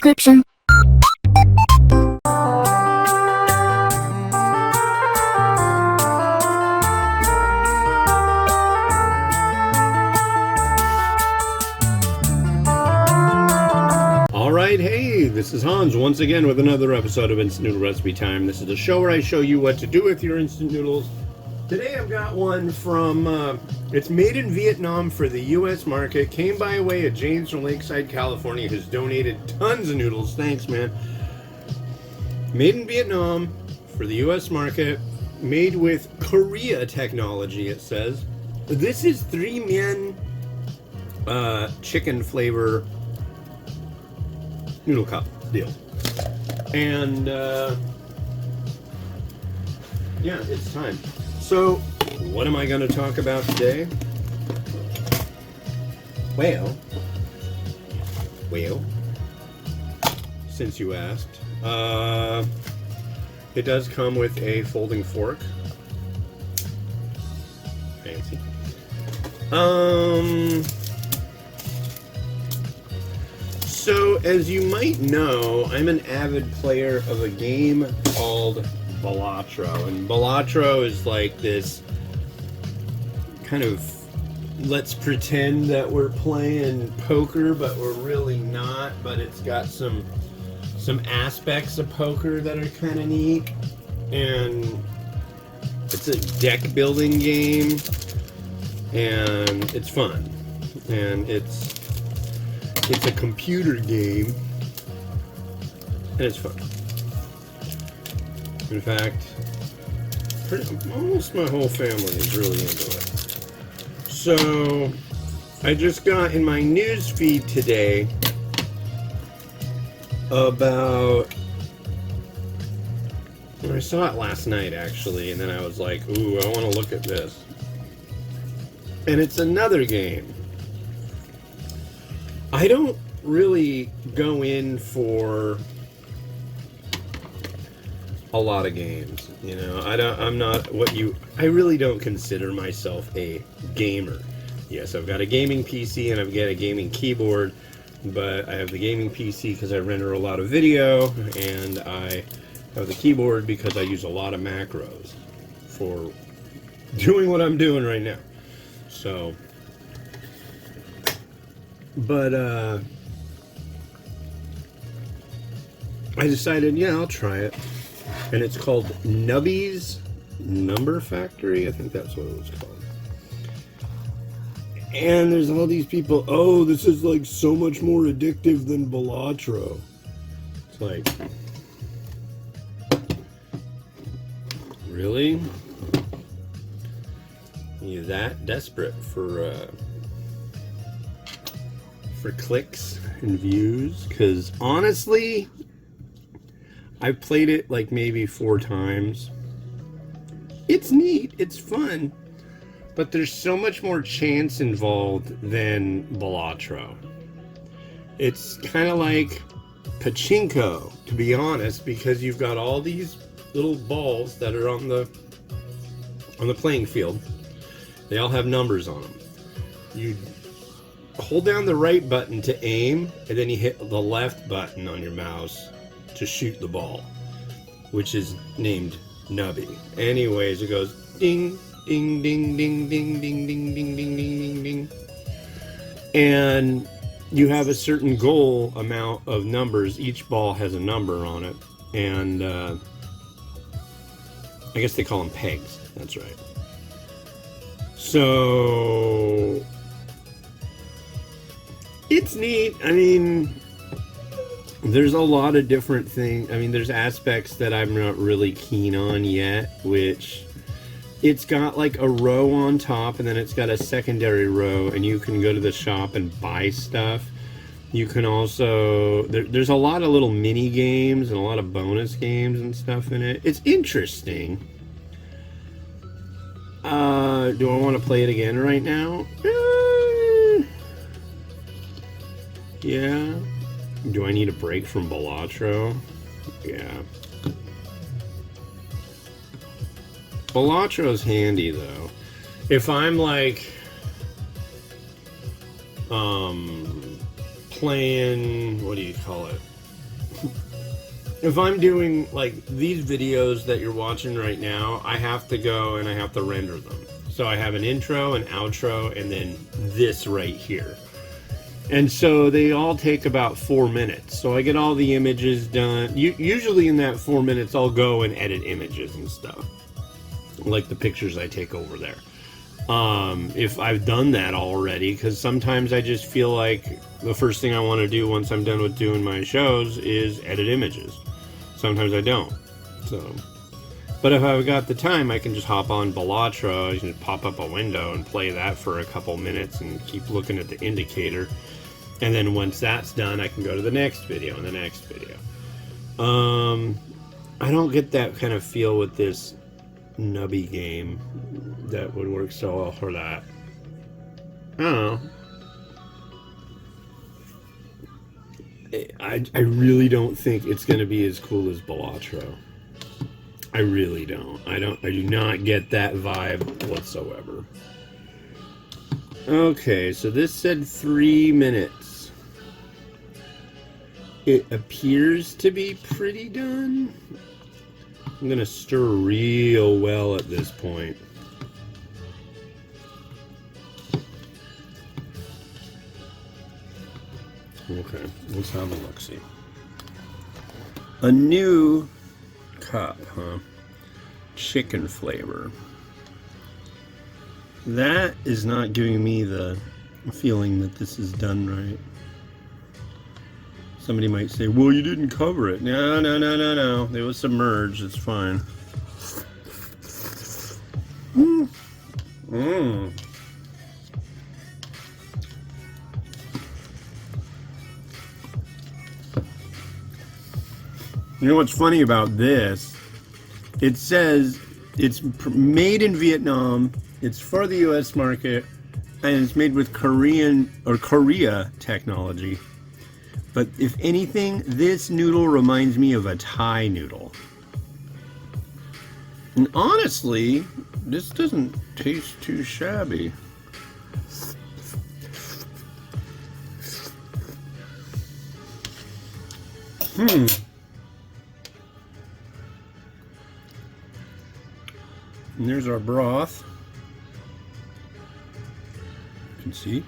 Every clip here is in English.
description. Alright, hey, this is Hans once again with another episode of Instant Noodle Recipe Time. This is the show where I show you what to do with your instant noodles. Today I've got one from, it's made in Vietnam for the U.S. market. Came by way of James from Lakeside, California, who's donated tons of noodles. Thanks, man. Made in Vietnam for the U.S. market. Made with Korea technology, it says. This is 3 Mien chicken flavor noodle cup deal. And, yeah, it's time. So, what am I going to talk about today? Well, since you asked, it does come with a folding fork. Fancy. So, as you might know, I'm an avid player of a game called Balatro, and Balatro is like this kind of, let's pretend that we're playing poker, but we're really not, but it's got some aspects of poker that are kind of neat, and it's a deck building game, and it's fun, and it's a computer game, and it's fun. In fact, almost my whole family is really into it. So, I just got in my news feed today about, I saw it last night actually, and then I was like, ooh, I want to look at this. And it's another game. I don't really go in for a lot of games, you know. I really don't consider myself a gamer. Yes, I've got a gaming PC and I've got a gaming keyboard, but I have the gaming PC because I render a lot of video, and I have the keyboard because I use a lot of macros for doing what I'm doing right now. So, but I decided, yeah, I'll try it. And it's called Nubby's Number Factory. I think that's what it was called. And there's all these people, oh, this is like so much more addictive than Balatro. It's like, really? You that desperate for clicks and views? Because honestly, I've played it like maybe 4 times. It's neat, it's fun, but there's so much more chance involved than Balatro. It's kind of like pachinko, to be honest, because you've got all these little balls that are on the playing field. They all have numbers on them. You hold down the right button to aim, and then you hit the left button on your mouse to shoot the ball, which is named Nubby. Anyways, it goes ding, ding, ding, ding, ding, ding, ding, ding, ding, ding, ding, ding. And you have a certain goal amount of numbers. Each ball has a number on it. And I guess they call them pegs. That's right. So it's neat. I mean, there's a lot of different things. I mean, there's aspects that I'm not really keen on yet, which it's got like a row on top, and then it's got a secondary row, and you can go to the shop and buy stuff. You can also, there's a lot of little mini games and a lot of bonus games and stuff in it. It's interesting. Do I want to play it again right now? Yeah. Do I need a break from Balatro? Yeah. Balatro's handy though. If I'm like playing, what do you call it? if I'm doing like these videos that you're watching right now, I have to go and I have to render them. So I have an intro, an outro, and then this right here. And so they all take about 4 minutes. So I get all the images done. Usually in that 4 minutes, I'll go and edit images and stuff, like the pictures I take over there. If I've done that already, because sometimes I just feel like the first thing I want to do once I'm done with doing my shows is edit images. Sometimes I don't. So, but if I've got the time, I can just hop on Bellatra, you can pop up a window and play that for a couple minutes and keep looking at the indicator. And then once that's done, I can go to the next video and the next video. I don't get that kind of feel with this nubby game that would work so well for that. I don't know. I really don't think it's going to be as cool as Bellatra. I really don't. I do not get that vibe whatsoever. Okay, so this said 3 minutes. It appears to be pretty done. I'm gonna stir real well at this point. Okay, let's have a look-see. A new cup, huh? Chicken flavor. That is not giving me the feeling that this is done right. Somebody might say, well, you didn't cover it. No. It was submerged. It's fine. You know what's funny about this? It says it's made in Vietnam, it's for the US market, and it's made with Korea technology. But if anything, this noodle reminds me of a Thai noodle. And honestly, this doesn't taste too shabby. And there's our broth. You can see.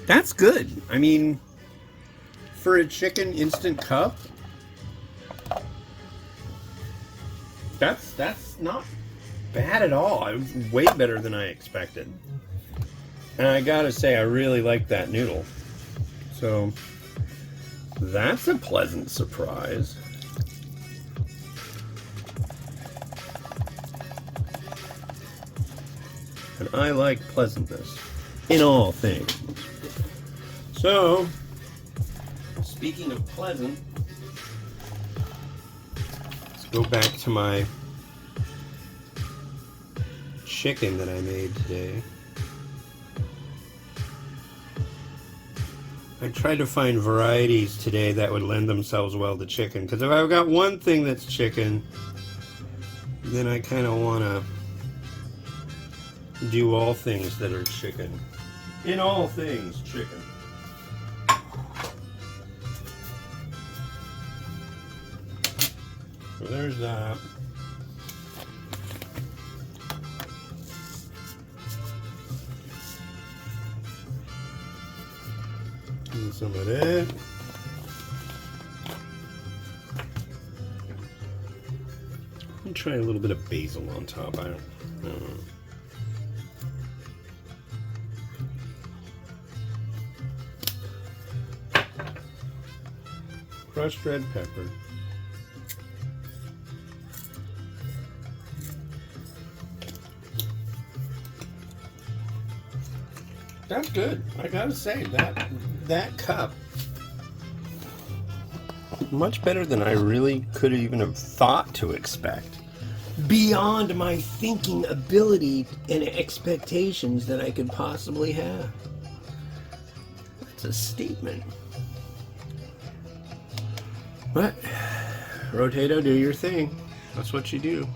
That's good. I mean, for a chicken instant cup, that's not bad at all. It was way better than I expected. And I gotta say, I really like that noodle. So, that's a pleasant surprise. And I like pleasantness in all things. So, speaking of pleasant, let's go back to my chicken that I made today. I tried to find varieties today that would lend themselves well to chicken, because if I've got one thing that's chicken, then I kind of want to do all things that are chicken. In all things, chicken. So there's that. And some of that. I'll try a little bit of basil on top. I don't know. Crushed red pepper. That's good. I gotta say that cup, much better than I really could even have thought to expect. Beyond my thinking ability and expectations that I could possibly have. That's a statement. But, Rotato, do your thing. That's what you do.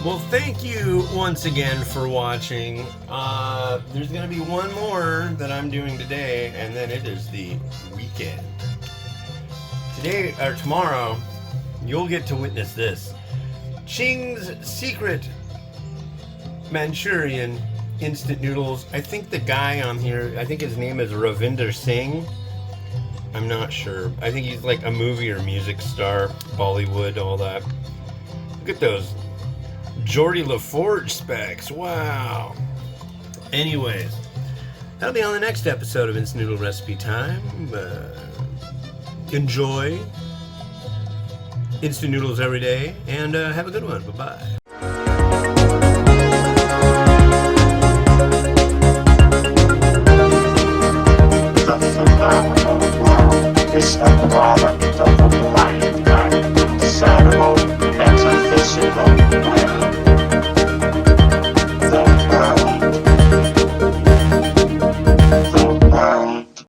Well, thank you once again for watching. There's going to be one more that I'm doing today, and then it is the weekend. Today, or tomorrow, you'll get to witness this. Ching's Secret Manchurian Instant Noodles. I think the guy on here, I think his name is Ravinder Singh. I'm not sure. I think he's like a movie or music star, Bollywood, all that. Look at those Geordie LaForge specs. Wow. Anyways, that'll be on the next episode of Instant Noodle Recipe Time. Enjoy instant noodles every day, and have a good one. Bye-bye.